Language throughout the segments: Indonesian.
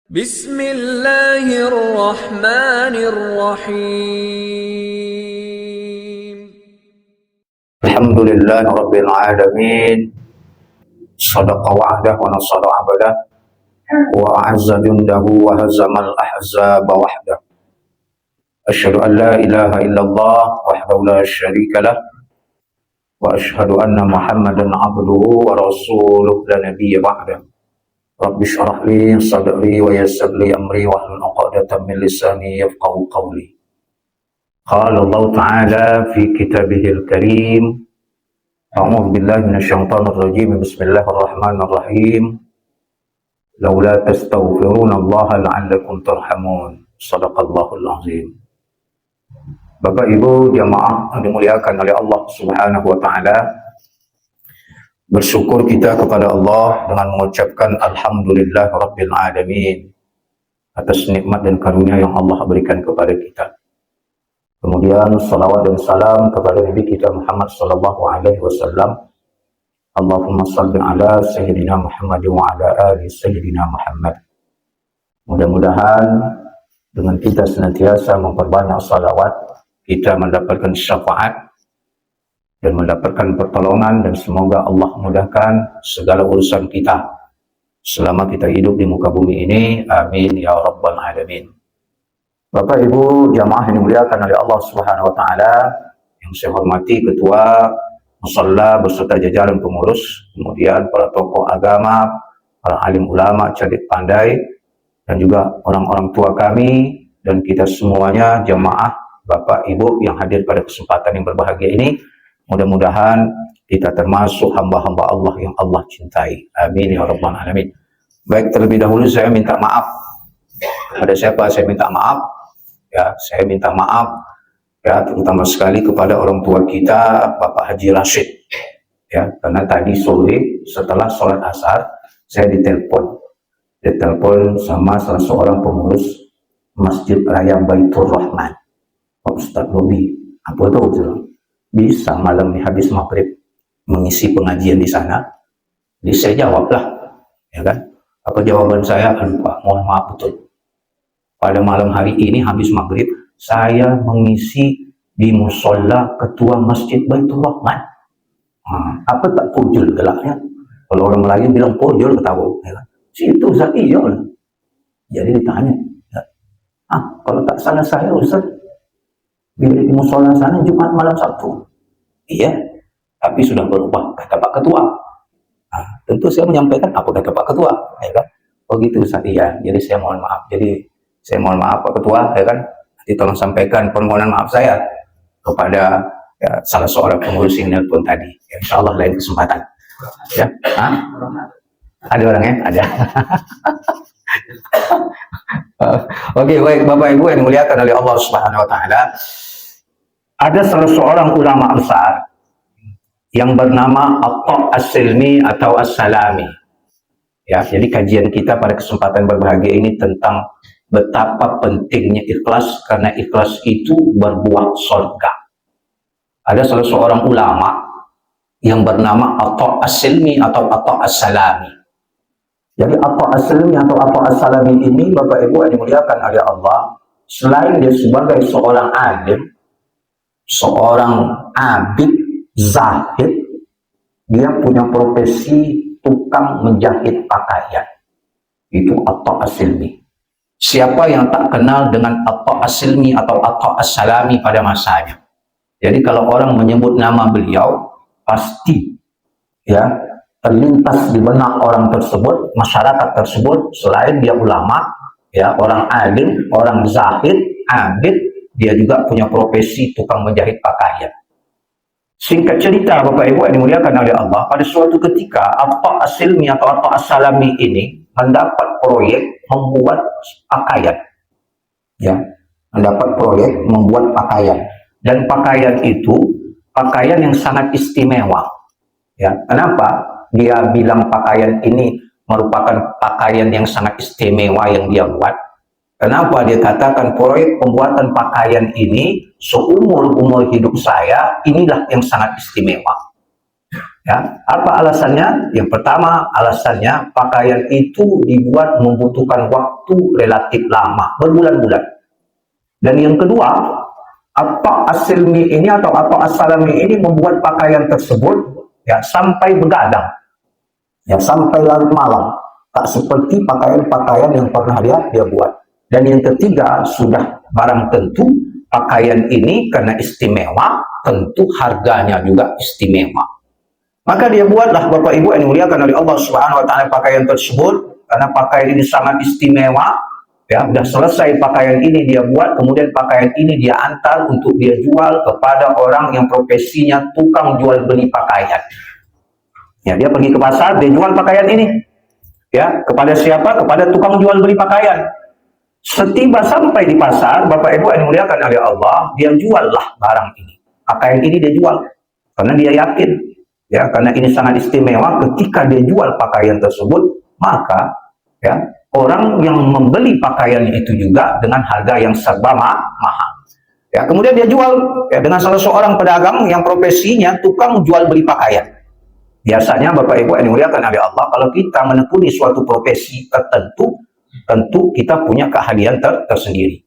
Bismillahirrahmanirrahim. Alhamdulillah Rabbil Alamin. Sadaqa wa'dah wa nasara abadah wa a'azza jundahu wa hazamal ahzaba wahdah. Asyhadu an la ilaha illallah wahdahu la syarika lah wa asyhadu anna Muhammadan abduhu wa rasuluhu la nabiyya ba'dah. Rabbi syrah li sadri wa yassir li amri wa hlul 'uqdatam min lisani yafqahu qawli. Qala Allah Ta'ala fi kitabihil karim. A'udzu billahi minasyaitonir rajim. Bismillahirrahmanirrahim. Laula tastaghfiruna Allah la'allakum turhamun. Shadaqallahul azim. Bapak Ibu jamaah yang dimuliakan oleh Allah Subhanahu wa taala, bersyukur kita kepada Allah dengan mengucapkan alhamdulillah rabbil alamin atas nikmat dan karunia yang Allah berikan kepada kita. Kemudian salawat dan salam kepada Nabi kita Muhammad sallallahu alaihi wasallam. Allahumma shalli ala sayyidina Muhammad wa ala ali sayyidina Muhammad. Mudah-mudahan dengan kita senantiasa memperbanyak salawat, kita mendapatkan syafaat dan mendapatkan pertolongan, dan semoga Allah mudahkan segala urusan kita selama kita hidup di muka bumi ini. Amin ya rabbal alamin. Bapak Ibu jamaah yang dimuliakan oleh Allah Subhanahu wa taala, yang saya hormati ketua musalla beserta jajaran pengurus, kemudian para tokoh agama, para alim ulama cerdik pandai, dan juga orang-orang tua kami dan kita semuanya jamaah Bapak Ibu yang hadir pada kesempatan yang berbahagia ini. Mudah-mudahan kita termasuk hamba-hamba Allah yang Allah cintai. Amin ya rabbal alamin. Baik, terlebih dahulu saya minta maaf. Kepada siapa saya minta maaf? Ya, saya minta maaf ya terutama sekali kepada orang tua kita Bapak Haji Rashid. Ya, karena tadi sore setelah sholat asar saya ditelepon sama salah seorang pengurus Masjid Raya Baitur Rahman, Pak Ustadz Bobi. Apa tuh? Bisa malam nih habis maghrib mengisi pengajian di sana. Jadi saya jawablah, ya kan? Apa jawaban saya? Aduh Pak, mohon maaf betul. Pada malam hari ini habis maghrib saya mengisi di musola ketua Masjid Baitur Rahman. Apa tak pojol gelaknya? Kalau orang Melayu bilang pojol, ketawa, ya kan? Situ Ustaz, iya. Jadi ditanya, ya. Kalau tak salah saya Ustaz, di musola sana Jumat malam Sabtu. Iya, tapi sudah berubah, kata Pak Ketua. Tentu saya menyampaikan apa kata Pak Ketua, ya kan? Oh gitu Ustaz, iya. Jadi saya mohon maaf. Saya mohon maaf Pak Ketua, ya kan? Nanti tolong sampaikan permohonan maaf saya kepada ya, salah seorang pengurus yang nelpon tadi. Ya, insya Allah lain kesempatan. Ya, ada orangnya? Ada. Oke, baik Bapak Ibu yang dimuliakan oleh Allah Subhanahu wa taala. Ada salah seorang ulama besar yang bernama Atta As-Silmi atau As-Salami. Ya, jadi kajian kita pada kesempatan berbahagia ini tentang betapa pentingnya ikhlas, karena ikhlas itu berbuah surga. Ada salah seorang ulama yang bernama Atta As-Silmi atau Atta As-Salami. Jadi Atta As-Silmi atau Atta As-Salami ini Bapak Ibu yang dimuliakan oleh Allah, selain dia sebagai seorang alim, seorang abid, zahid, dia punya profesi tukang menjahit pakaian. Itu Atta As-Silmi. Siapa yang tak kenal dengan Atta As-Silmi atau Atta As-Salami pada masanya? Jadi kalau orang menyebut nama beliau, pasti ya terlintas di benak orang tersebut, masyarakat tersebut, selain dia ulama, ya orang alim, orang zahid, abid, dia juga punya profesi tukang menjahit pakaian. Singkat cerita Bapak Ibu yang dimuliakan oleh Allah, pada suatu ketika Atta As-Silmi atau Atta As-Salami ini mendapat proyek membuat pakaian. Ya, mendapat proyek membuat pakaian. Dan pakaian itu pakaian yang sangat istimewa. Ya, kenapa dia bilang pakaian ini merupakan pakaian yang sangat istimewa yang dia buat? Kenapa dia katakan proyek pembuatan pakaian ini seumur-umur hidup saya inilah yang sangat istimewa? Ya, apa alasannya? Yang pertama, alasannya pakaian itu dibuat membutuhkan waktu relatif lama, berbulan-bulan. Dan yang kedua, apa asilmi ini atau apa asalami ini membuat pakaian tersebut ya sampai begadang, ya sampai larut malam, tak seperti pakaian-pakaian yang pernah dia buat. Dan yang ketiga, sudah barang tentu pakaian ini karena istimewa, tentu harganya juga istimewa. Maka dia buatlah Bapak Ibu yang dimuliakan oleh Allah Subhanahu wa taala pakaian tersebut karena pakaian ini sangat istimewa. Ya, sudah selesai pakaian ini dia buat, kemudian pakaian ini dia antar untuk dia jual kepada orang yang profesinya tukang jual beli pakaian. Ya, dia pergi ke pasar, dia jual pakaian ini. Ya, kepada siapa? Kepada tukang jual beli pakaian. Setiba sampai di pasar, Bapak Ibu yang dimuliakan oleh Allah, dia juallah barang ini. Pakaian ini dia jual karena dia yakin, ya, karena ini sangat istimewa. Ketika dia jual pakaian tersebut, maka ya orang yang membeli pakaiannya itu juga dengan harga yang serba mahal. Ya, kemudian dia jual ya, dengan salah seorang pedagang yang profesinya tukang jual beli pakaian. Biasanya Bapak Ibu yang dimuliakan oleh Allah, kalau kita menekuni suatu profesi tertentu, tentu kita punya keahlian tersendiri.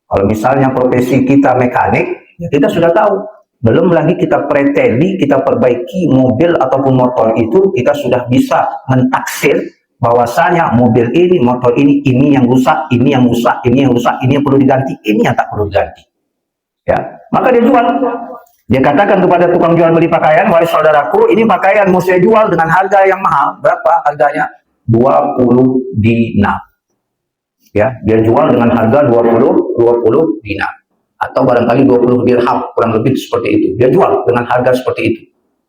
Kalau misalnya profesi kita mekanik, ya kita sudah tahu. Belum lagi kita preteli, kita perbaiki mobil ataupun motor itu, kita sudah bisa mentaksir bahwasanya mobil ini, motor ini yang rusak, ini yang rusak, ini yang rusak, ini yang perlu diganti, ini yang tak perlu diganti. Ya, maka dia jual. Dia katakan kepada tukang jual beli pakaian, wahai saudaraku, ini pakaian mau saya jual dengan harga yang mahal. Berapa harganya? 20 dinar. Ya, dia jual dengan harga 20 dinar. Atau barangkali 20 dirham, kurang lebih seperti itu. Dia jual dengan harga seperti itu.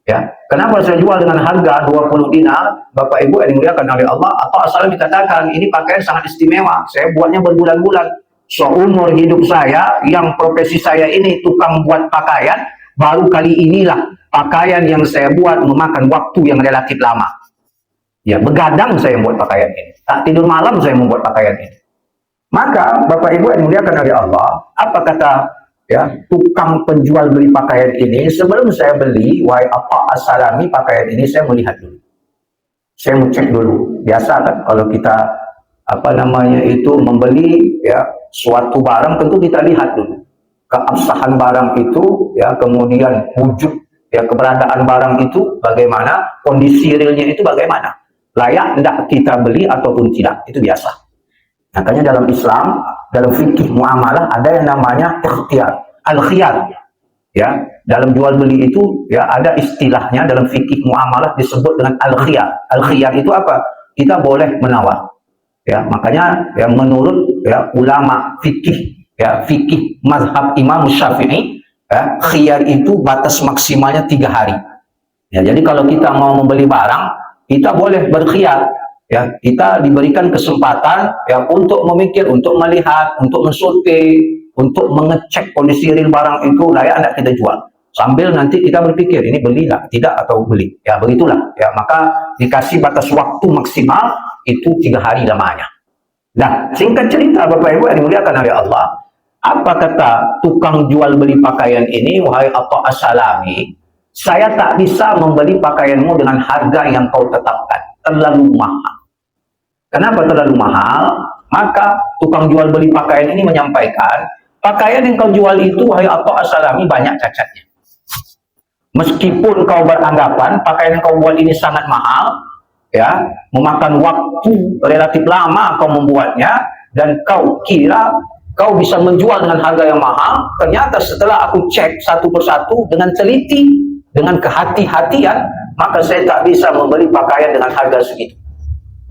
Ya, kenapa saya jual dengan harga 20 dinar? Bapak Ibu yang dimuliakan oleh Allah, atau asalnya dikatakan ini pakaian sangat istimewa. Saya buatnya berbulan-bulan. Seumur hidup saya, yang profesi saya ini tukang buat pakaian, baru kali inilah pakaian yang saya buat memakan waktu yang relatif lama. Ya, begadang saya membuat pakaian ini. Tak tidur malam saya membuat pakaian ini. Maka Bapak Ibu yang dimuliakan oleh Allah, apa kata ya tukang penjual beli pakaian ini? Sebelum saya beli, wahai apa asalami pakaian ini, saya melihat dulu. Saya mau cek dulu. Biasa kan kalau kita apa namanya itu membeli ya suatu barang, tentu kita lihat dulu keabsahan barang itu, ya kemudian wujud ya keberadaan barang itu bagaimana, kondisi realnya itu bagaimana, layak tidak kita beli ataupun tidak, itu biasa. Makanya dalam Islam, dalam fikih muamalah ada yang namanya ikhtiyar, al-khiyar. Ya, dalam jual beli itu ya ada istilahnya dalam fikih muamalah disebut dengan al-khiyar. Al-khiyar itu apa? Kita boleh menawar. Ya, makanya ya menurut ya ulama fikih ya fikih mazhab Imam Syafi'i, ya, khiyar itu batas maksimalnya 3 hari. Ya, jadi kalau kita mau membeli barang, kita boleh berkhiyar. Ya, kita diberikan kesempatan ya untuk memikir, untuk melihat, untuk mensurvei, untuk mengecek kondisi real barang itu layak tidak kita jual. Sambil nanti kita berpikir ini beli lah, tidak atau beli. Ya begitulah. Ya, maka dikasih batas waktu maksimal itu 3 hari lamanya. Nah, singkat cerita Bapak Ibu yang dimuliakan oleh Allah, apa kata tukang jual beli pakaian ini? Wahai Atta As-Salami, saya tak bisa membeli pakaianmu dengan harga yang kau tetapkan, terlalu mahal. Kenapa terlalu mahal? Maka tukang jual beli pakaian ini menyampaikan, pakaian yang kau jual itu, wahai Atta As-Salami, banyak cacatnya. Meskipun kau beranggapan pakaian yang kau buat ini sangat mahal, ya, memakan waktu relatif lama kau membuatnya, dan kau kira kau bisa menjual dengan harga yang mahal, ternyata setelah aku cek satu persatu dengan teliti, dengan kehati-hatian, maka saya tak bisa membeli pakaian dengan harga segitu.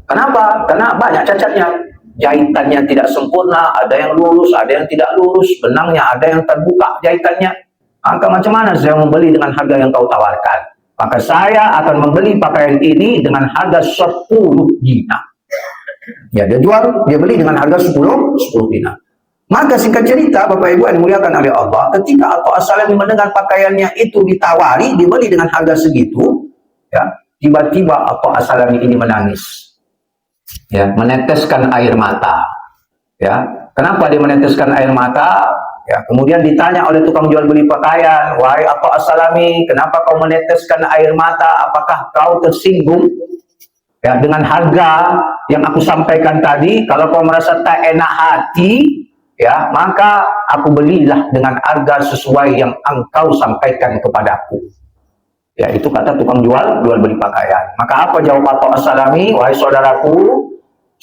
Kenapa? Karena banyak cacatnya. Jahitannya tidak sempurna, ada yang lurus, ada yang tidak lurus, benangnya ada yang terbuka jahitannya. Maka macam mana saya membeli dengan harga yang kau tawarkan? Maka saya akan membeli pakaian ini dengan harga 10 dinar. Ya, dia jual, dia beli dengan harga 10 dinar. Maka singkat cerita Bapak Ibu yang dimuliakan oleh Allah, ketika Atta As-Salami mendengar pakaiannya itu ditawari, dibeli dengan harga segitu, ya, tiba-tiba Atta As-Salami ini menangis. Ya, meneteskan air mata. Ya, kenapa dia meneteskan air mata? Ya, kemudian ditanya oleh tukang jual beli pakaian, wahai Atta As-Salami, kenapa kau meneteskan air mata? Apakah kau tersinggung ya dengan harga yang aku sampaikan tadi? Kalau kau merasa tak enak hati, ya maka aku belilah dengan harga sesuai yang engkau sampaikan kepadaku. Ya, itu kata tukang jual beli pakaian. Maka apa jawab Atta As-Salami? Wahai saudaraku,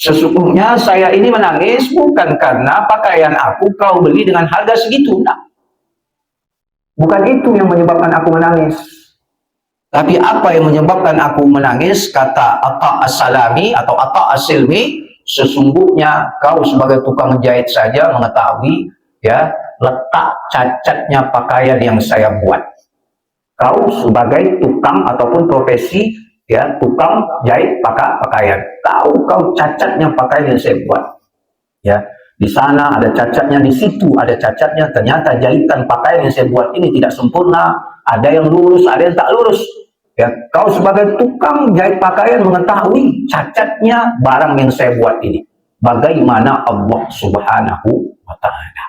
sesungguhnya saya ini menangis bukan karena pakaian aku kau beli dengan harga segitu. Nah, bukan itu yang menyebabkan aku menangis. Tapi apa yang menyebabkan aku menangis, kata Atta As-Salami atau Atta As-Silmi, sesungguhnya kau sebagai tukang jahit saja mengetahui ya letak cacatnya pakaian yang saya buat. Kau sebagai tukang ataupun profesi ya tukang jahit pakaian, tahu kau cacatnya pakaian yang saya buat. Ya, di sana ada cacatnya, di situ ada cacatnya. Ternyata jahitan pakaian yang saya buat ini tidak sempurna, ada yang lurus, ada yang tak lurus. Ya, kau sebagai tukang jahit pakaian mengetahui cacatnya barang yang saya buat ini. Bagaimana Allah Subhanahu wa Ta'ala?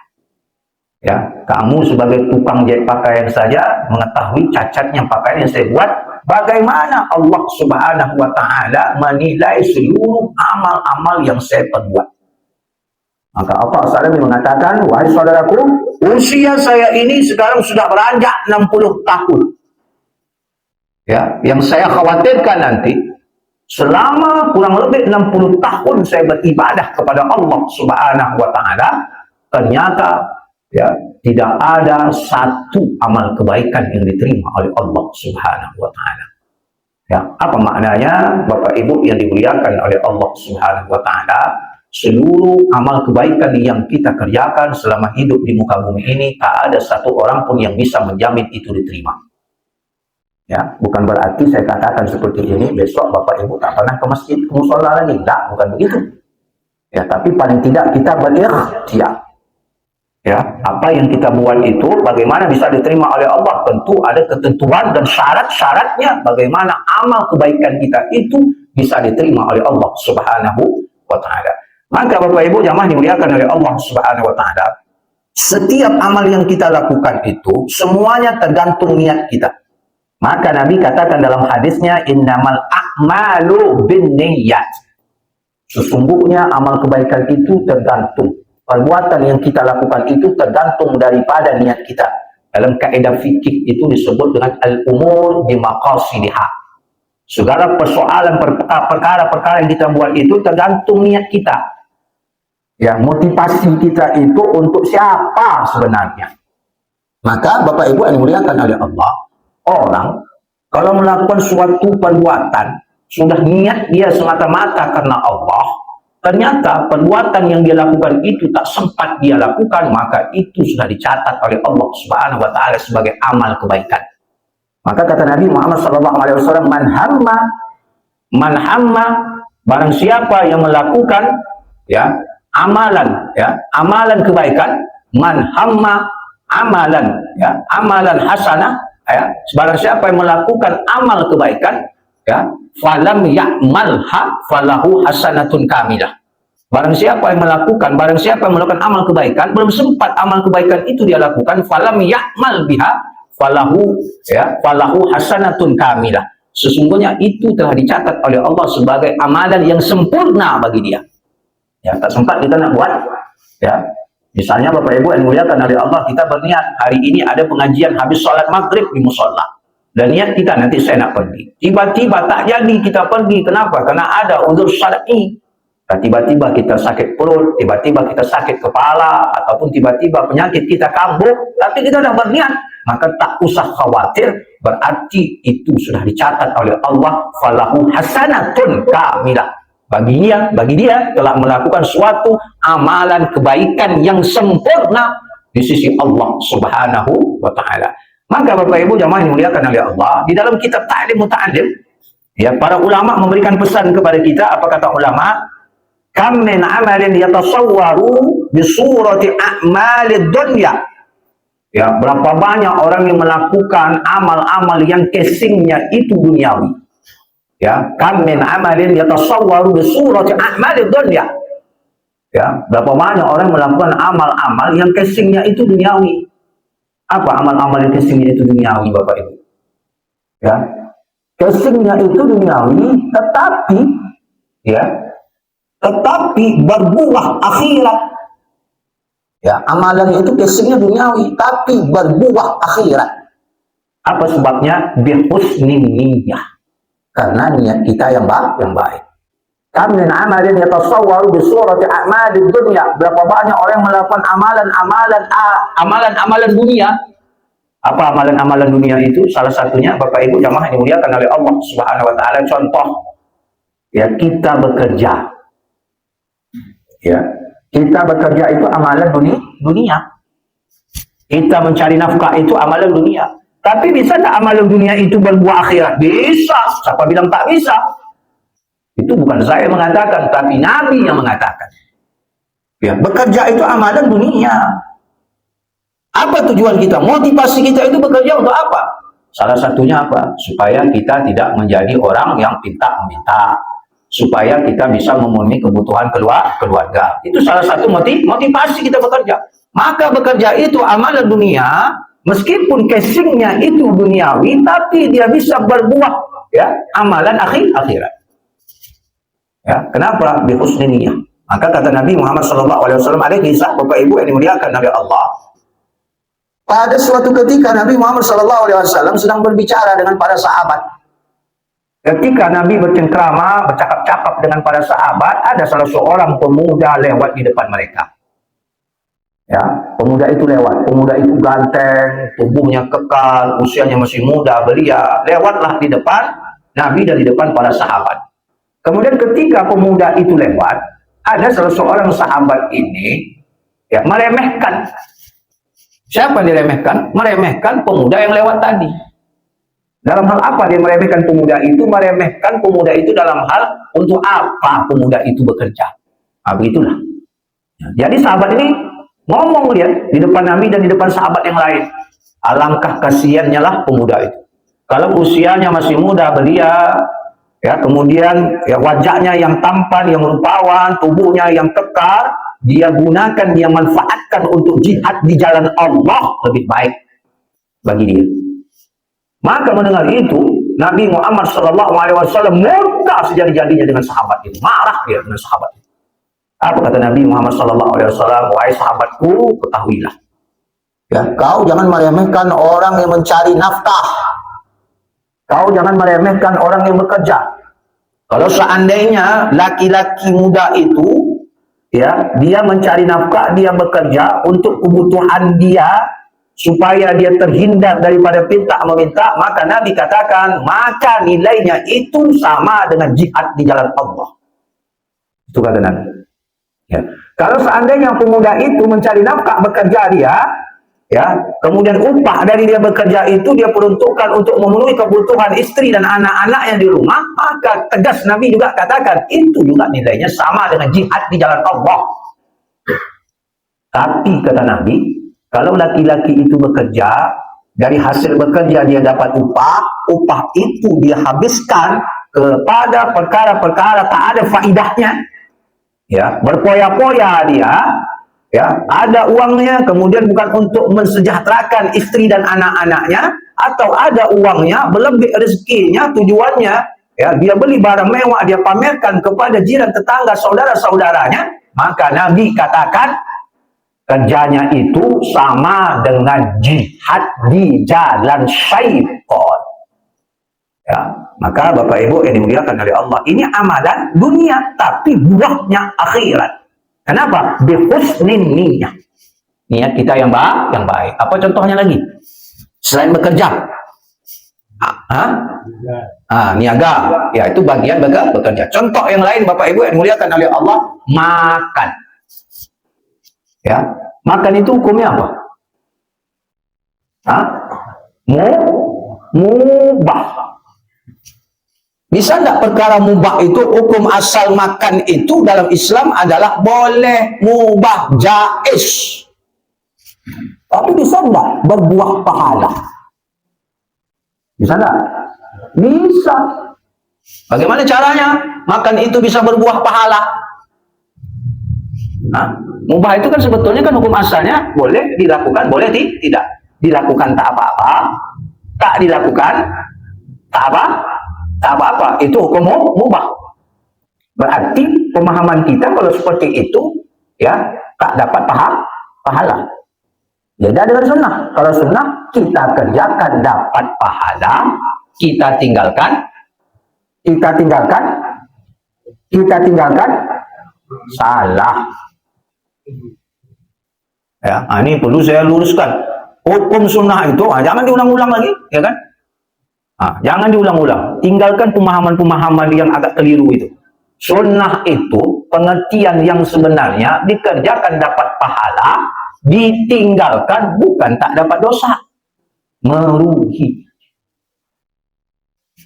Ya, kamu sebagai tukang jahit pakaian saja mengetahui cacatnya pakaian yang saya buat. Bagaimana Allah Subhanahu wa Ta'ala menilai seluruh amal-amal yang saya perbuat? Maka Atta As-Salami mengatakan, wahai saudaraku, usia saya ini sekarang sudah beranjak 60 tahun. Ya, yang saya khawatirkan nanti selama kurang lebih 60 tahun saya beribadah kepada Allah Subhanahu wa Ta'ala, ternyata ya tidak ada satu amal kebaikan yang diterima oleh Allah Subhanahu wa Ta'ala. Ya, apa maknanya Bapak Ibu yang dimuliakan oleh Allah Subhanahu wa Ta'ala? Seluruh amal kebaikan yang kita kerjakan selama hidup di muka bumi ini, tak ada satu orang pun yang bisa menjamin itu diterima. Ya, bukan berarti saya katakan seperti ini besok Bapak Ibu tak pernah ke masjid, ke musola lagi. Tidak, bukan begitu. Ya, tapi paling tidak kita berikhtiar. Ya, apa yang kita buat itu bagaimana bisa diterima oleh Allah? Tentu ada ketentuan dan syarat-syaratnya bagaimana amal kebaikan kita itu bisa diterima oleh Allah Subhanahu wa Ta'ala. Maka Bapak Ibu jamaah dimuliakan oleh Allah Subhanahu wa Ta'ala, setiap amal yang kita lakukan itu semuanya tergantung niat kita. Maka Nabi katakan dalam hadisnya, innamal a'malu binniyat. Sesungguhnya amal kebaikan itu tergantung. Perbuatan yang kita lakukan itu tergantung daripada niat kita. Dalam kaidah fikih itu disebut dengan al-umur bimaqasidiha. Segala persoalan, perkara-perkara yang kita buat itu tergantung niat kita. Ya, motivasi kita itu untuk siapa sebenarnya? Maka Bapak Ibu yang dimuliakan oleh Allah, orang kalau melakukan suatu perbuatan sudah niat dia semata-mata karena Allah, ternyata perbuatan yang dia lakukan itu tak sempat dia lakukan, maka itu sudah dicatat oleh Allah Subhanahu wa Ta'ala sebagai amal kebaikan. Maka kata Nabi Muhammad SAW, man hamma, barang siapa yang melakukan ya amalan kebaikan, man hamma amalan amalan hasanah, ya, barang siapa yang melakukan amal kebaikan, ya, falam ya'malha falahu hasanatun kamilah. Barang siapa yang melakukan amal kebaikan, belum sempat amal kebaikan itu dia lakukan, falam ya'mal biha falahu hasanatun kamilah. Sesungguhnya itu telah dicatat oleh Allah sebagai amalan yang sempurna bagi dia. Ya, tak sempat kita nak buat. Ya, misalnya Bapak Ibu yang dimuliakan oleh Allah, kita berniat hari ini ada pengajian habis sholat maghrib di musola. Dan niat kita nanti saya nak pergi. Tiba-tiba tak jadi kita pergi. Kenapa? Karena ada uzur syar'i. Dan tiba-tiba kita sakit perut, tiba-tiba kita sakit kepala, ataupun tiba-tiba penyakit kita kambuh, tapi kita dah berniat, maka tak usah khawatir, berarti itu sudah dicatat oleh Allah, falahu hasanatun kamilah. Bagi dia telah melakukan suatu amalan kebaikan yang sempurna di sisi Allah Subhanahu wa Ta'ala. Maka Bapak Ibu jamaah yang dimuliakan oleh Allah, di dalam kitab Ta'lim Muta'allim, ya, para ulama memberikan pesan kepada kita. Apa kata ulama? Kam min amalin yatasawwaru bi surati a'malid dunya. Ya, berapa banyak orang yang melakukan amal-amal yang casingnya itu duniawi. Ya, kam min amalin yatasawwaru bi surati a'malid dunya. Ya, berapa banyak orang melakukan amal-amal yang casingnya itu duniawi. Apa amal-amal yang casingnya itu duniawi, Bapak Ibu? Ya, casingnya itu duniawi, tetapi berbuah akhirat. Ya, amalan itu casingnya duniawi, tapi berbuah akhirat. Apa sebabnya? Bihusnin niyah. Karena niat kita yang baik. Kam min amalin yatasawwaru bi surati a'malid dunya. Berapa banyak orang melakukan amalan dunia. Apa amalan-amalan dunia itu? Salah satunya, Bapak Ibu jamaah yang dimuliakan oleh Allah Subhanahu wa taala, contoh ya, kita bekerja. Ya, kita bekerja itu amalan dunia. Kita mencari nafkah itu amalan dunia. Tapi bisa tak amalan dunia itu berbuah akhirat? Bisa. Siapa bilang tak bisa? Itu bukan saya mengatakan, tapi Nabi yang mengatakan. Ya, bekerja itu amalan dunia. Apa tujuan kita? Motivasi kita itu bekerja untuk apa? Salah satunya apa? Supaya kita tidak menjadi orang yang pinta meminta. Supaya kita bisa memenuhi kebutuhan keluarga. Itu salah satu motivasi kita bekerja. Maka bekerja itu amalan dunia, meskipun casingnya itu duniawi, tapi dia bisa berbuah ya amalan akhirat. Ya, kenapa? Bihusni niyah. Maka kata Nabi Muhammad SAW, ada kisah Bapak Ibu yang dimuliakan oleh Allah. Pada suatu ketika Nabi Muhammad SAW sedang berbicara dengan para sahabat. Ketika Nabi bercengkrama, bercakap-cakap dengan para sahabat, ada salah seorang pemuda lewat di depan mereka. Ya, pemuda itu lewat. Pemuda itu ganteng, tubuhnya kekal, usianya masih muda, belia. Lewatlah di depan Nabi dan di depan para sahabat. Kemudian ketika pemuda itu lewat, ada salah seorang sahabat ini ya meremehkan. Siapa yang diremehkan? Meremehkan pemuda yang lewat tadi. Dalam hal apa dia meremehkan pemuda itu? Meremehkan pemuda itu dalam hal untuk apa pemuda itu bekerja. Nah, begitulah. Jadi sahabat ini ngomong lihat di depan Nabi dan di depan sahabat yang lain. Alangkah kasihannya lah pemuda itu. Kalau usianya masih muda, belia, ya, kemudian ya wajahnya yang tampan, yang rupawan, tubuhnya yang kekar, dia gunakan, dia manfaatkan untuk jihad di jalan Allah, lebih baik bagi dia. Maka mendengar itu, Nabi Muhammad SAW murka sejadi-jadinya dengan sahabat itu, marah dia dengan sahabat itu. Apa kata Nabi Muhammad SAW? Wahai sahabatku, ketahuilah, ya, kau jangan meremehkan orang yang mencari nafkah. Kau jangan meremehkan orang yang bekerja. Kalau seandainya laki-laki muda itu, ya, dia mencari nafkah, dia bekerja untuk kebutuhan dia, supaya dia terhindar daripada pinta meminta, maka Nabi katakan, maka nilainya itu sama dengan jihad di jalan Allah. Itu kata Nabi. Ya. Kalau seandainya pemuda itu mencari nafkah, bekerja dia, ya, kemudian upah dari dia bekerja itu dia peruntukkan untuk memenuhi kebutuhan istri dan anak-anaknya di rumah, maka tegas Nabi juga katakan itu juga nilainya sama dengan jihad di jalan Allah. Tapi kata Nabi, kalau laki-laki itu bekerja, dari hasil bekerja dia dapat upah itu dia habiskan kepada perkara-perkara tak ada faidahnya, ya, berpoya-poya dia. Ya, ada uangnya, kemudian bukan untuk mensejahterakan istri dan anak-anaknya, atau ada uangnya, berlebih rezekinya, tujuannya, ya, dia beli barang mewah, dia pamerkan kepada jiran, tetangga, saudara-saudaranya, maka Nabi katakan, kerjanya itu sama dengan jihad di jalan syaitan. Ya, maka Bapak Ibu yang dimuliakan oleh Allah, ini amalan dunia, tapi buahnya akhirat. Kenapa? Bihusnin niyah. Niat kita yang baik. Apa contohnya lagi? Selain bekerja. Niaga. Ya, itu bagian bekerja. Contoh yang lain Bapak Ibu yang dimuliakan oleh Allah, makan. Ya, makan itu hukumnya apa? Mubah. Bisa tidak perkara mubah itu, hukum asal makan itu dalam Islam adalah boleh, mubah, jaiz. Tapi bisa tidak berbuah pahala? Bisa tidak? Bisa. Bagaimana caranya makan itu bisa berbuah pahala? Nah, mubah itu kan sebetulnya kan hukum asalnya boleh dilakukan, boleh tidak. Dilakukan tak apa-apa, tak dilakukan tak apa-apa. Itu hukum mubah. Berarti pemahaman kita kalau seperti itu ya tak dapat pahala. Beda dengan sunnah. Kalau sunnah kita kerjakan dapat pahala, kita tinggalkan salah. Ya, ini perlu saya luruskan. Hukum sunnah itu jangan diulang-ulang lagi, ya kan? Jangan diulang-ulang. Tinggalkan pemahaman-pemahaman yang agak keliru itu. Sunnah itu pengertian yang sebenarnya dikerjakan dapat pahala, ditinggalkan bukan tak dapat dosa, merugi.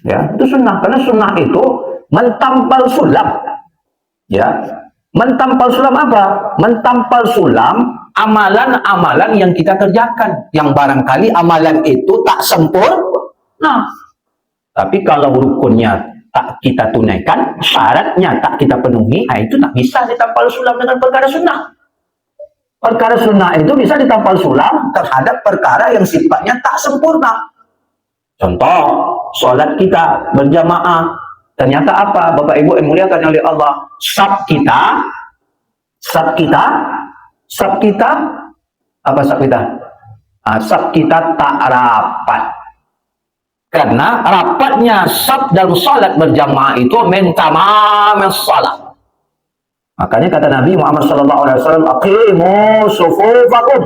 Ya, itu sunnah. Karena sunnah itu mentampal sulam. Ya, mentampal sulam apa? Mentampal sulam amalan-amalan yang kita kerjakan, yang barangkali amalan itu tak sempurna. Tapi kalau rukunnya tak kita tunaikan, syaratnya tak kita penuhi, itu tak bisa ditampal sulam dengan perkara sunnah. Perkara sunnah itu bisa ditampal sulam terhadap perkara yang sifatnya tak sempurna. Contoh, sholat kita berjamaah. Ternyata apa? Bapak Ibu yang muliakan oleh Allah, sab kita, apa sab kita? Sab kita tak rapat. Karena rapatnya sab dalam salat berjamaah itu min tamamis salat. Makanya kata Nabi Muhammad SAW, aqimu sufufakum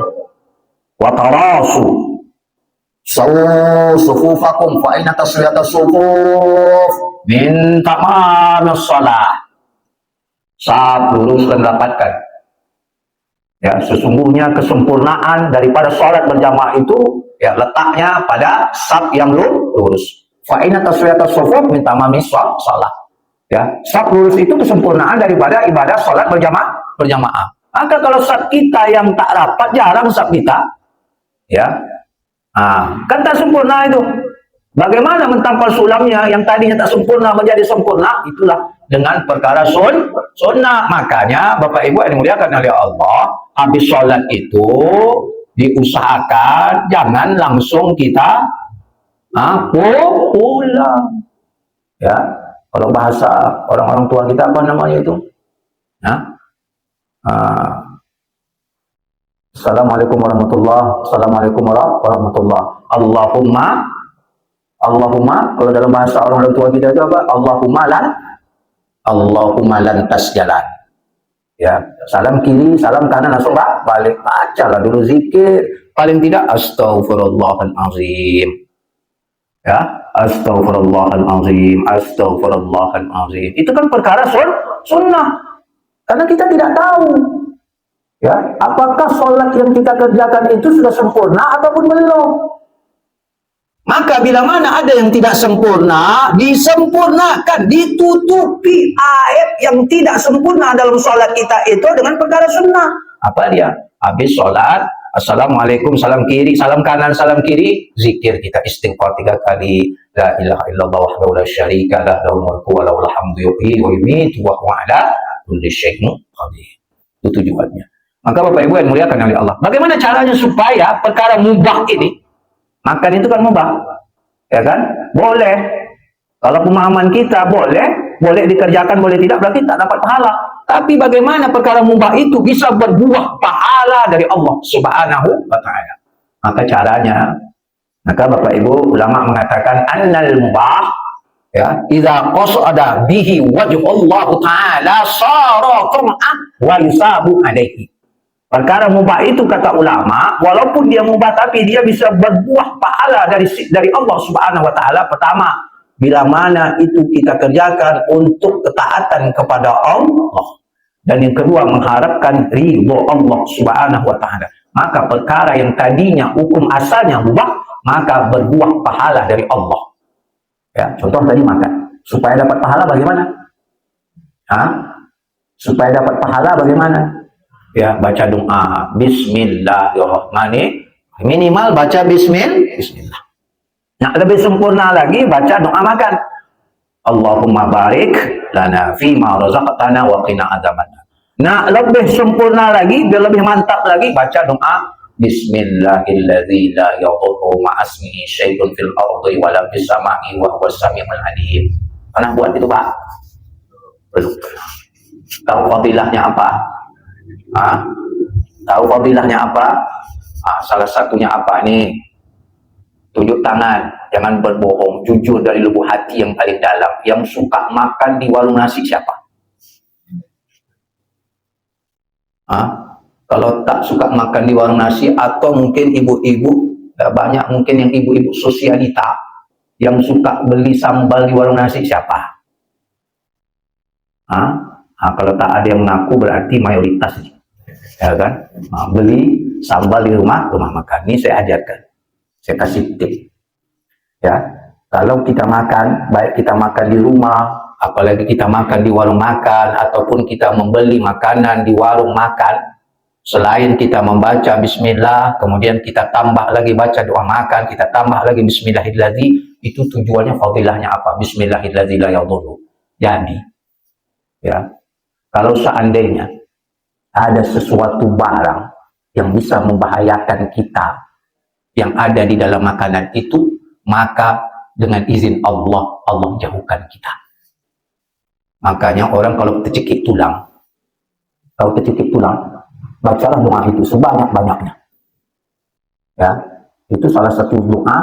wa tarasu. Sufufakum fa inna taswiyata sufuf min tamamis salat. Sab, lurus dan rapatkan. Ya, sesungguhnya kesempurnaan daripada salat berjamaah itu ya letaknya pada sab yang lurus. Fa inna taswiyata sufuf min tamamis salat. Ya, sab lurus itu kesempurnaan daripada ibadah salat berjamaah. Maka kalau sab kita yang tak rapat, jarang sab kita, ya, kan tak sempurna itu. Bagaimana mentampal sulamnya yang tadinya tak sempurna menjadi sempurna? Itulah dengan perkara sunnah. Makanya Bapak Ibu yang dimuliakan oleh Allah, habis sholat itu diusahakan jangan langsung kita pulang. Ya, kalau bahasa orang-orang tua kita apa namanya itu? Assalamualaikum warahmatullahi wabarakatuh. Allahumma, kalau dalam bahasa orang tua kita itu apa? Allahumma lantas jalan. Ya, salam kiri, salam kanan, langsung balik. Bacalah dulu zikir. Paling tidak astaghfirullahalazim. Ya, astaghfirullahalazim. Itu kan perkara sunnah. Karena kita tidak tahu, ya, apakah sholat yang kita kerjakan itu sudah sempurna ataupun belum. Maka bila mana ada yang tidak sempurna, disempurnakan, ditutupi aib yang tidak sempurna dalam sholat kita itu dengan perkara sunnah. Apa dia? Habis sholat, assalamualaikum, salam kiri, salam kanan, salam kiri, zikir kita istighfar 3 kali, la ilaha illallah wahdahu la syarika lah, lahul mulku wa lahul hamdu yuhyi wa yumiitu wa huwa ala kulli syai'in qadir. Itu tujuannya. Maka Bapak Ibu yang muliakan oleh Allah, bagaimana caranya supaya perkara mubah ini, makan itu kan mubah, ya kan? Boleh. Kalau pemahaman kita boleh dikerjakan, boleh tidak, berarti tak dapat pahala. Tapi bagaimana perkara mubah itu bisa berbuah pahala dari Allah Subhanahu wa Ta'ala? Maka caranya, maka Bapak Ibu ulama mengatakan annal mubah, ya, idza qasada bihi wajhu Allah Ta'ala sara qam'ah wa yusabu alaihi. Perkara mubah itu kata ulama, walaupun dia mubah tapi dia bisa berbuah pahala dari Allah Subhanahu wa Ta'ala. Pertama, bila mana itu kita kerjakan untuk ketaatan kepada Allah, dan yang kedua mengharapkan ridho Allah Subhanahu wa Ta'ala, maka perkara yang tadinya hukum asalnya mubah, maka berbuah pahala dari Allah. Ya, contoh tadi makan, supaya dapat pahala bagaimana? Supaya dapat pahala bagaimana? Ya, baca doa bismillahirrahmanirrahim, minimal baca bismillah. Nah, lebih sempurna lagi baca doa makan, Allahumma barik lana fima razaqtana wa qina adzabannar. Nak lebih sempurna lagi, biar lebih mantap lagi, baca doa Bismillahirrahmanirrahim la yadurru ma'asmihi syai'un fil ardi wa la fis sama'i wa huwas samiul alim. Pernah buat itu, Pak? Belum. Tahu fadilahnya apa? Tahu fadilahnya apa? Salah satunya apa nih? Tunjuk tangan, jangan berbohong, jujur dari lubuk hati yang paling dalam. Yang suka makan di warung nasi siapa? Kalau tak suka makan di warung nasi, atau mungkin ibu-ibu, banyak mungkin yang ibu-ibu sosialita yang suka beli sambal di warung nasi siapa? Kalau tak ada yang mengaku berarti mayoritas, ya kan? Beli sambal di rumah makan. Ini saya ajarkan, saya kasih tip. Ya, kalau kita makan, baik kita makan di rumah, apalagi kita makan di warung makan, ataupun kita membeli makanan di warung makan, selain kita membaca bismillah, kemudian kita tambah lagi baca doa makan, kita tambah lagi bismillahirrahmanirrahim, itu tujuannya fadilahnya apa? Bismillahirrahmanirrahim la yadurru. Jadi, ya, kalau seandainya ada sesuatu barang yang bisa membahayakan kita yang ada di dalam makanan itu, maka dengan izin Allah, Allah jauhkan kita. Makanya orang kalau tercekik tulang, bacalah doa itu sebanyak-banyaknya. Ya, itu salah satu doa,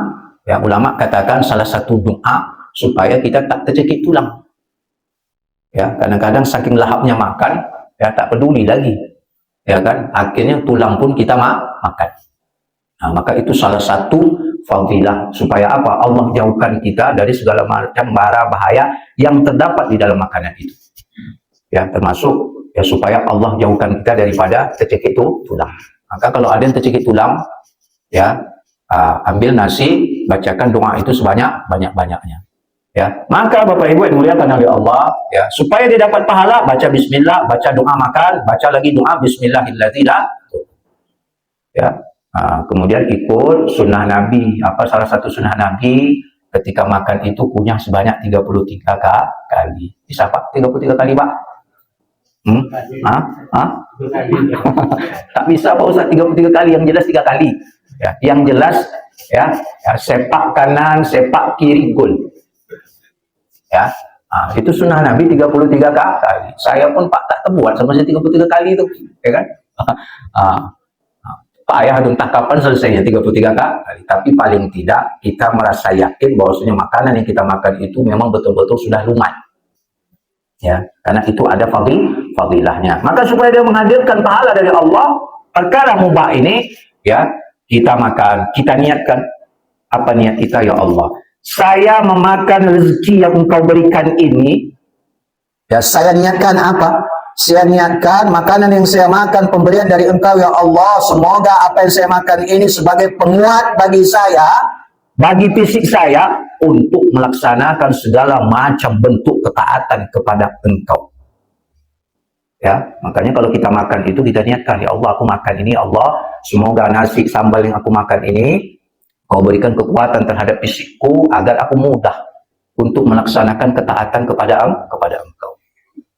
ya, ulama katakan salah satu doa supaya kita tak tercekik tulang. Ya, kadang-kadang saking lahapnya makan, ya tak peduli lagi. Ya kan, akhirnya tulang pun kita makan. Maka itu salah satu fadilah supaya apa? Allah jauhkan kita dari segala macam bara bahaya yang terdapat di dalam makanan itu. Ya, termasuk ya supaya Allah jauhkan kita daripada tercekik tulang. Maka kalau ada yang tercekik tulang, ya, ambil nasi, bacakan doa itu sebanyak-banyaknya. Ya, maka Bapak Ibu yang dimuliakan oleh Allah, ya, supaya dia dapat pahala, baca bismillah, baca doa makan, baca lagi doa bismillahirrahmanirrahim. Ya. Kemudian ikut sunnah Nabi. Salah satu sunnah Nabi ketika makan itu kunyah sebanyak 33 kali. Bisa Pak? 33 kali Pak? Tak bisa Pak Ustaz 33 kali, yang jelas 3 kali. Ya, yang jelas ya, sepak kanan, sepak kiri gol. Ya. Itu sunnah Nabi 33 kali. Saya pun Pak tak terbuat sama saya 33 kali itu, ya kan? Pak Ayah entah kapan selesainya 33 kali, tapi paling tidak kita merasa yakin bahwasanya makanan yang kita makan itu memang betul-betul sudah lumat. Ya, karena itu ada fadilahnya. Maka supaya dia menghadirkan pahala dari Allah, perkara mubah ini, ya, kita makan, kita niatkan apa niat kita, ya Allah, saya memakan rezeki yang Engkau berikan ini, ya, saya niatkan apa? Saya niatkan makanan yang saya makan pemberian dari Engkau, ya Allah. Semoga apa yang saya makan ini sebagai penguat bagi saya, bagi fisik saya, untuk melaksanakan segala macam bentuk ketaatan kepada Engkau. Ya, makanya kalau kita makan itu kita niatkan, ya Allah, aku makan ini, Allah, semoga nasi sambal yang aku makan ini Kau berikan kekuatan terhadap fisikku agar aku mudah untuk melaksanakan ketaatan kepada Engkau.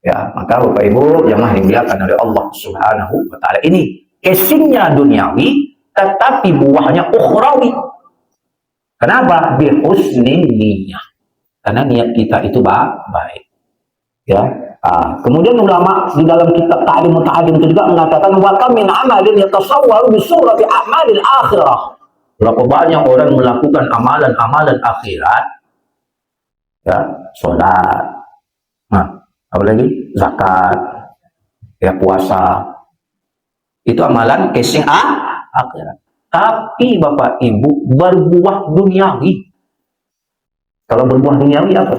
Ya, maka Bapak Ibu jamaah dimuliakan oleh Allah Subhanahu wa taala, ini casingnya duniawi tetapi buahnya ukhrawi. Kenapa? Bi husnin niyah. Karena niat kita itu baik. Ya. Kemudian ulama di dalam kitab Ta'lim Muta'alim itu juga mengatakan wa kam min amalin yatasawwaru bi surati a'malil akhirah. Berapa banyak orang melakukan amalan-amalan akhirat, ya, sholat, apalagi zakat, ya, puasa, itu amalan casing akhirat. Tapi Bapak Ibu berbuah duniawi. Kalau berbuah duniawi apa?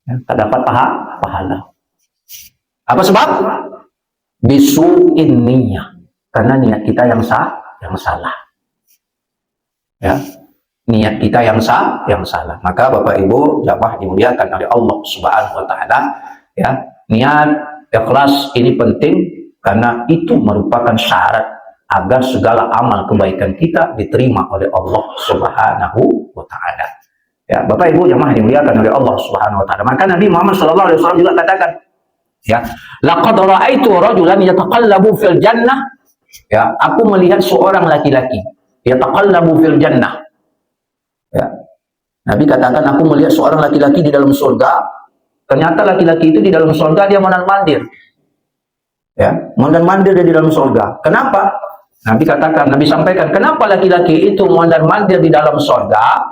Ya, tak dapat pahala. Apa sebab? Bisu'in niyah. Karena niat kita yang salah. Ya, niat kita yang salah. Maka Bapak Ibu jamaah dimuliakan oleh Allah Subhanahu wa taala, ya, niat ikhlas ini penting karena itu merupakan syarat agar segala amal kebaikan kita diterima oleh Allah Subhanahu wa taala. Ya, Bapak Ibu jamaah dimuliakan oleh Allah Subhanahu wa taala. Maka Nabi Muhammad sallallahu alaihi wasallam juga katakan, Ya, laqad ra'aitu rajulan yataqallabu fil jannah. Ya, aku melihat seorang laki-laki yataqallabu fil jannah. Ya. Nabi katakan aku melihat seorang laki-laki di dalam surga. Ternyata laki-laki itu di dalam surga dia mondar-mandir. Ya, mondar-mandir di dalam surga. Kenapa? Nabi katakan, Nabi sampaikan, kenapa laki-laki itu mondar-mandir di dalam surga?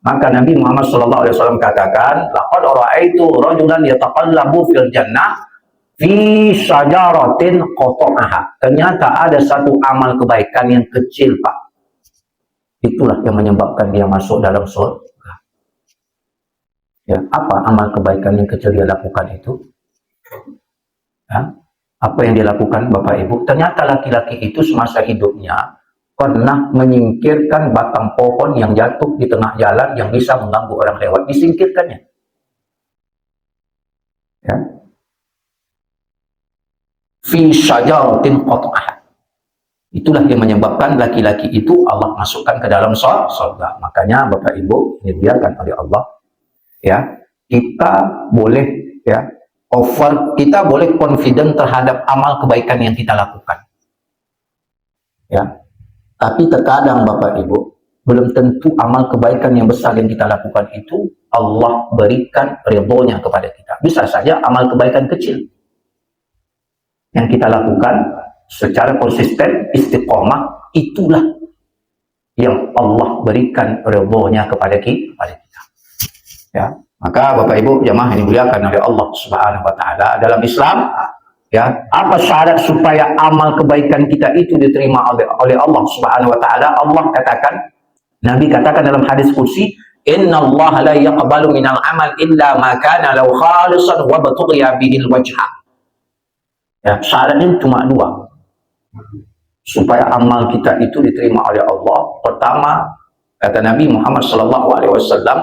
Maka Nabi Muhammad SAW katakan, laqad ra'aitu rajulan yataqallabu fil jannah fi syajaratin qata'aha. Ternyata ada satu amal kebaikan yang kecil, Pak. Itulah yang menyebabkan dia masuk dalam surga. Ya, apa amal kebaikan yang kecil dia lakukan itu? Ya, apa yang dia lakukan, Bapak Ibu? Ternyata laki-laki itu semasa hidupnya pernah menyingkirkan batang pohon yang jatuh di tengah jalan yang bisa mengganggu orang lewat. Disingkirkannya. Ya. Fi syajaratin qata'ah. Itulah yang menyebabkan laki-laki itu Allah masukkan ke dalam surga. Makanya Bapak Ibu, dibiarkan oleh Allah, ya, kita boleh, ya, kita boleh confident terhadap amal kebaikan yang kita lakukan. Ya. Tapi terkadang Bapak Ibu, belum tentu amal kebaikan yang besar yang kita lakukan itu Allah berikan ridhonya kepada kita. Bisa saja amal kebaikan kecil yang kita lakukan secara konsisten, istiqomah, itulah yang Allah berikan ridhonya kepada kita. Ya, maka Bapak Ibu jamaah yang dimuliakan oleh Allah Subhanahu wa taala, dalam Islam, ya, apa syarat supaya amal kebaikan kita itu diterima oleh Allah Subhanahu wa taala? Allah katakan, Nabi katakan dalam hadis qudsi, "Innallaha la yaqbalu minal amal illa ma kana law khalisan wa batughiya bihil wajha." Ya, syaratnya cuma dua. Supaya amal kita itu diterima oleh Allah. Pertama, kata Nabi Muhammad SAW,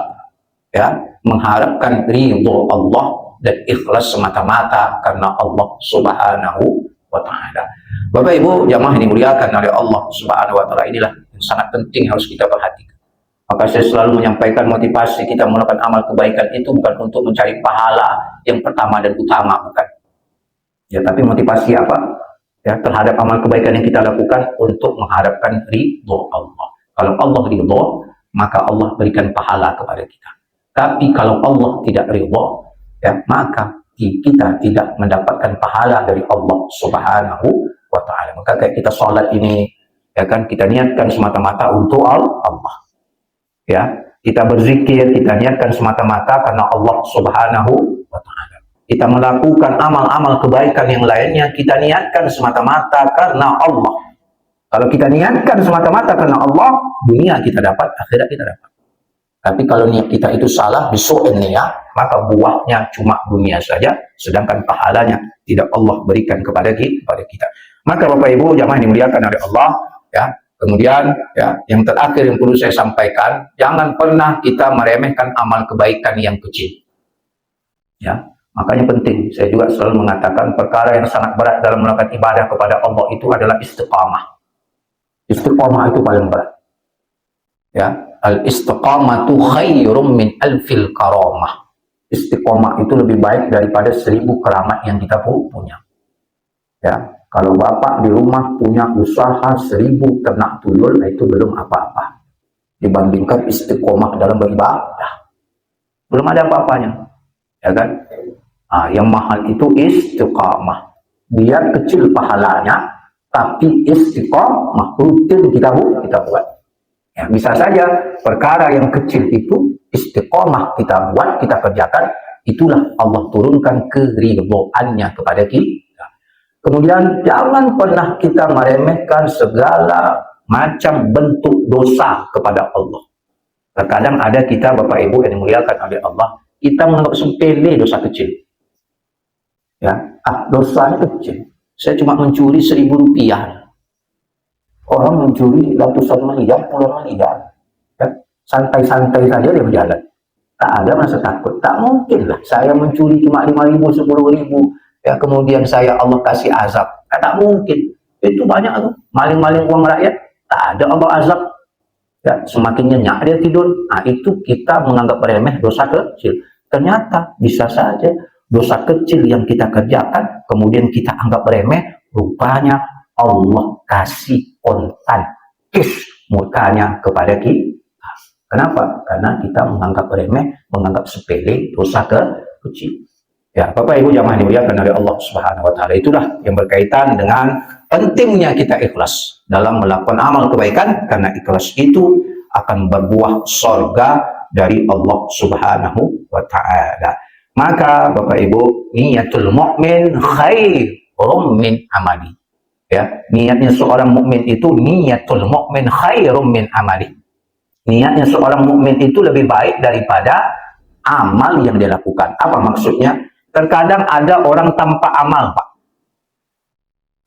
ya, mengharapkan ridho Allah dan ikhlas semata-mata karena Allah Subhanahu wa taala. Bapak Ibu jamaah yang dimuliakan oleh Allah Subhanahu wa taala, inilah yang sangat penting harus kita perhatikan. Maka saya selalu menyampaikan motivasi kita melakukan amal kebaikan itu bukan untuk mencari pahala yang pertama dan utama, bukan. Ya, tapi motivasi apa? Ya, terhadap amal kebaikan yang kita lakukan untuk mengharapkan ridho Allah. Kalau Allah ridho, maka Allah berikan pahala kepada kita. Tapi kalau Allah tidak ridho, ya, maka kita tidak mendapatkan pahala dari Allah Subhanahu wa taala. Maka kayak kita sholat ini, ya kan, kita niatkan semata-mata untuk Allah. Ya, kita berzikir, kita niatkan semata-mata karena Allah Subhanahu wa taala. Kita melakukan amal-amal kebaikan yang lainnya, kita niatkan semata-mata karena Allah. Kalau kita niatkan semata-mata karena Allah, dunia kita dapat, akhirat kita dapat. Tapi kalau niat kita itu salah, bisu'in niat, maka buahnya cuma dunia saja, sedangkan pahalanya tidak Allah berikan kepada kita. Maka Bapak Ibu jamaah dimuliakan oleh Allah, ya. Kemudian, ya, yang terakhir yang perlu saya sampaikan, jangan pernah kita meremehkan amal kebaikan yang kecil. Ya. Makanya penting, saya juga selalu mengatakan perkara yang sangat berat dalam melakukan ibadah kepada Allah itu adalah istiqamah. Istiqamah itu paling berat. Ya, al-istiqamatu khairum min alfil karamah. Istiqamah itu lebih baik daripada 1000 keramat yang kita punya. Ya, kalau Bapak di rumah punya usaha 1000 ternak tuyul, itu belum apa-apa dibandingkan istiqamah dalam beribadah. Belum ada apa-apanya. Ya kan? Yang mahal itu istiqamah. Biar kecil pahalanya, tapi istiqamah rutin kita buat. Ya, bisa saja perkara yang kecil itu istiqamah kita buat, kita kerjakan, itulah Allah turunkan keridhoannya kepada kita. Kemudian jangan pernah kita meremehkan segala macam bentuk dosa kepada Allah. Terkadang ada kita Bapak Ibu yang dimuliakan oleh Allah, kita menganggap sepele dosa kecil. Ya, dosanya kecil. Saya cuma mencuri 1000 rupiah. Orang mencuri ratusan miliar, puluhan miliar. Ya, santai-santai saja dia berjalan. Tak ada rasa takut. Tak mungkin lah saya mencuri cuma 5.000, 10.000. Ya, kemudian Allah kasih azab. Tak mungkin. Itu banyak tuh. Maling-maling uang rakyat. Tak ada Allah azab. Ya, semakin nyenyak dia tidur. Itu kita menganggap remeh dosa kecil. Ternyata bisa saja dosa kecil yang kita kerjakan, kemudian kita anggap remeh, rupanya Allah kasih kontan, kiss murkanya kepada kita. Kenapa? Karena kita menganggap remeh, menganggap sepele dosa kecil. Ya, Bapak Ibu jamaah dimuliakan oleh Allah Subhanahu wa taala. Itulah yang berkaitan dengan pentingnya kita ikhlas dalam melakukan amal kebaikan, karena ikhlas itu akan berbuah surga dari Allah Subhanahu wa taala. Maka Bapak Ibu, niatul mukmin khairum min amali. Ya, niatnya seorang mukmin itu niatul mukmin khairum min amali. Niatnya seorang mukmin itu lebih baik daripada amal yang dia lakukan. Apa maksudnya? Terkadang ada orang tanpa amal, Pak.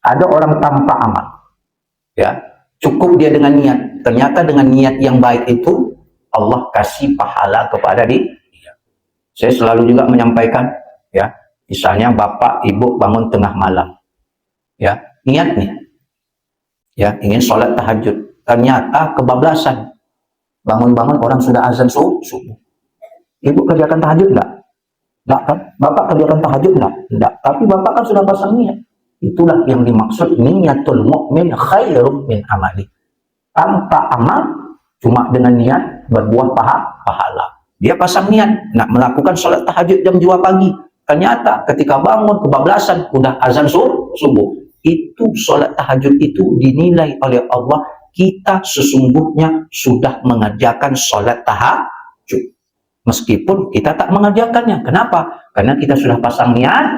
Ada orang tanpa amal. Ya, cukup dia dengan niat. Ternyata dengan niat yang baik itu Allah kasih pahala kepada dia. Saya selalu juga menyampaikan, ya, misalnya bapak ibu bangun tengah malam, ya, niat nih, ya, ingin sholat tahajud. Ternyata kebablasan. Bangun-bangun orang sudah azan subuh. Ibu kerjakan tahajud enggak? Enggak kan? Bapak kerjakan tahajud enggak? Tapi bapak kan sudah pasang niat. Itulah yang dimaksud niatul mukmin khairum min amali. Tanpa amal, cuma dengan niat berbuah pahala. Dia pasang niat nak melakukan sholat tahajud jam 2 pagi. Ternyata ketika bangun kebablasan, udah azan subuh. Itu sholat tahajud itu dinilai oleh Allah, kita sesungguhnya sudah mengerjakan sholat tahajud. Meskipun kita tak mengerjakannya. Kenapa? Karena kita sudah pasang niat,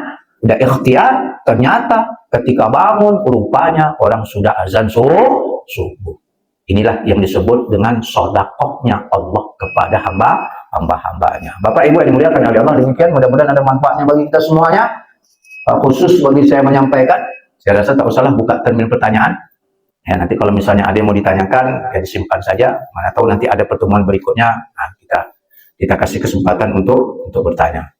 sudah ikhtiar, ternyata ketika bangun, rupanya orang sudah azan subuh. Inilah yang disebut dengan sedekahnya Allah kepada hamba-hambanya. Bapak Ibu yang dimuliakan oleh Allah, demikian mudah-mudahan ada manfaatnya bagi kita semuanya. Khusus bagi saya menyampaikan, saya rasa tak usahlah buka termin pertanyaan. Ya, nanti kalau misalnya ada yang mau ditanyakan, ya disimpan saja. Mana tahu nanti ada pertemuan berikutnya, nah kita kasih kesempatan untuk bertanya.